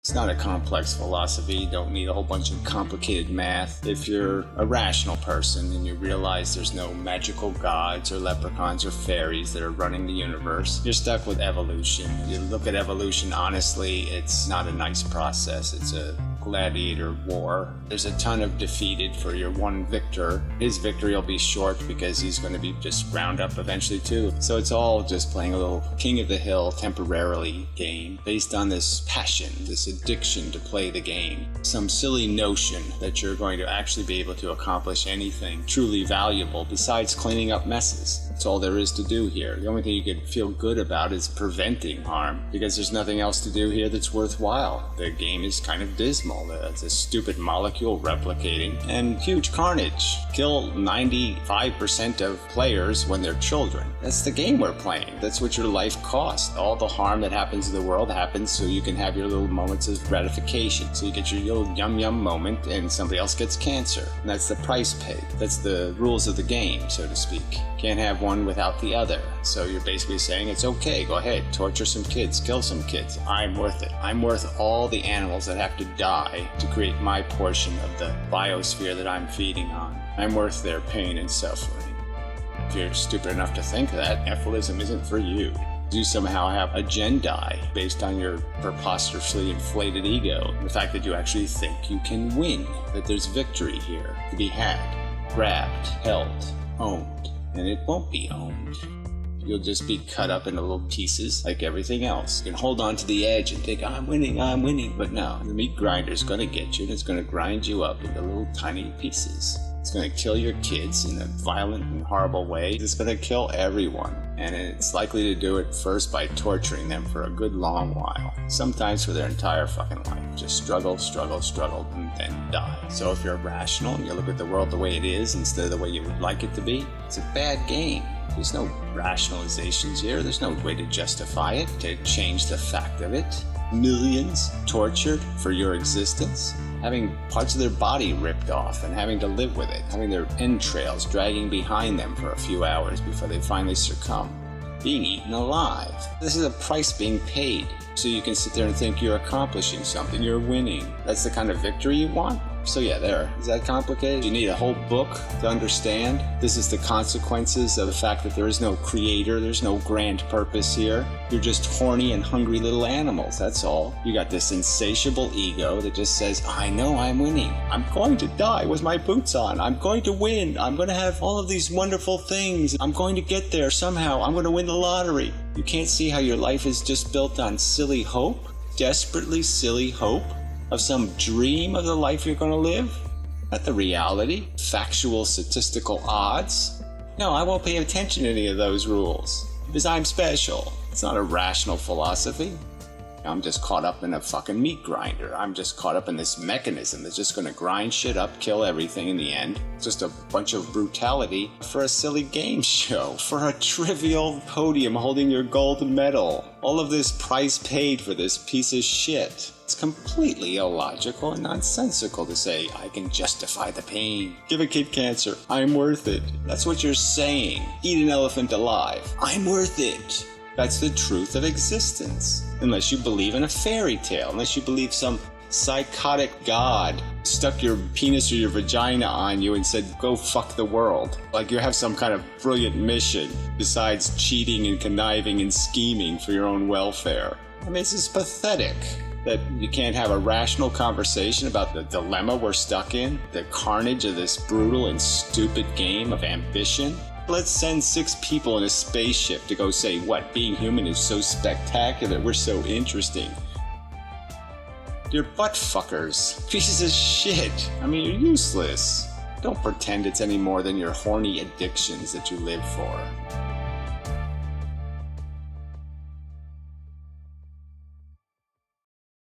It's not a complex philosophy. You don't need a whole bunch of complicated math. If you're a rational person and you realize there's no magical gods or leprechauns or fairies that are running the universe, you're stuck with evolution. You look at evolution honestly, it's not a nice process. It's a gladiator war. There's a ton of defeated for your one victor. His victory will be short because he's going to be just round up eventually too. So it's all just playing a little king of the hill temporarily game based on this passion, this addiction to play the game. Some silly notion that you're going to actually be able to accomplish anything truly valuable besides cleaning up messes. That's all there is to do here. The only thing you could feel good about is preventing harm because there's nothing else to do here that's worthwhile. The game is kind of dismal. It's a stupid molecule replicating and huge carnage. Kill 95% of players when they're children. That's the game we're playing. That's what your life costs. All the harm that happens in the world happens so you can have your little moments of gratification. So you get your little yum yum moment and somebody else gets cancer. And that's the price paid. That's the rules of the game, so to speak. Can't have one without the other. So you're basically saying it's okay, go ahead, torture some kids, kill some kids. I'm worth it. I'm worth all the animals that have to die to create my portion of the biosphere that I'm feeding on. I'm worth their pain and suffering. If you're stupid enough to think that, Nephilism isn't for you. You somehow have a Jedi based on your preposterously inflated ego. The fact that you actually think you can win, that there's victory here to be had, grabbed, held, owned, and it won't be owned. You'll just be cut up into little pieces like everything else. You can hold on to the edge and think, I'm winning. But no, the meat grinder's gonna get you and it's gonna grind you up into little tiny pieces. It's gonna kill your kids in a violent and horrible way. It's gonna kill everyone. And it's likely to do it first by torturing them for a good long while. Sometimes for their entire fucking life. Just struggle, and then die. So if you're rational and you look at the world the way it is instead of the way you would like it to be, it's a bad game. There's no rationalizations here. There's no way to justify it, to change the fact of it. Millions tortured for your existence, having parts of their body ripped off and having to live with it, having their entrails dragging behind them for a few hours before they finally succumb, being eaten alive. This is a price being paid, so you can sit there and think you're accomplishing something, you're winning. That's the kind of victory you want? So yeah, there. Is that complicated? You need a whole book to understand. This is the consequences of the fact that there is no creator, there's no grand purpose here. You're just horny and hungry little animals, that's all. You got this insatiable ego that just says, I know I'm winning. I'm going to die with my boots on. I'm going to win. I'm going to have all of these wonderful things. I'm going to get there somehow. I'm going to win the lottery. You can't see how your life is just built on silly hope? Desperately silly hope? Of some dream of the life you're going to live? Not the reality, factual statistical odds. No, I won't pay attention to any of those rules, because I'm special. It's not a rational philosophy. I'm just caught up in a fucking meat grinder. I'm just caught up in this mechanism that's just going to grind shit up, kill everything in the end. It's just a bunch of brutality for a silly game show, for a trivial podium holding your gold medal. All of this price paid for this piece of shit. It's completely illogical and nonsensical to say, I can justify the pain. Give a kid cancer. I'm worth it. That's what you're saying. Eat an elephant alive. I'm worth it. That's the truth of existence. Unless you believe in a fairy tale, unless you believe some psychotic god stuck your penis or your vagina on you and said, go fuck the world. Like you have some kind of brilliant mission besides cheating and conniving and scheming for your own welfare. I mean, this is pathetic. That you can't have a rational conversation about the dilemma we're stuck in, the carnage of this brutal and stupid game of ambition. Let's send 6 people in a spaceship to go say, what, being human is so spectacular, we're so interesting. You're butt fuckers. Pieces of shit. I mean, you're useless. Don't pretend it's any more than your horny addictions that you live for.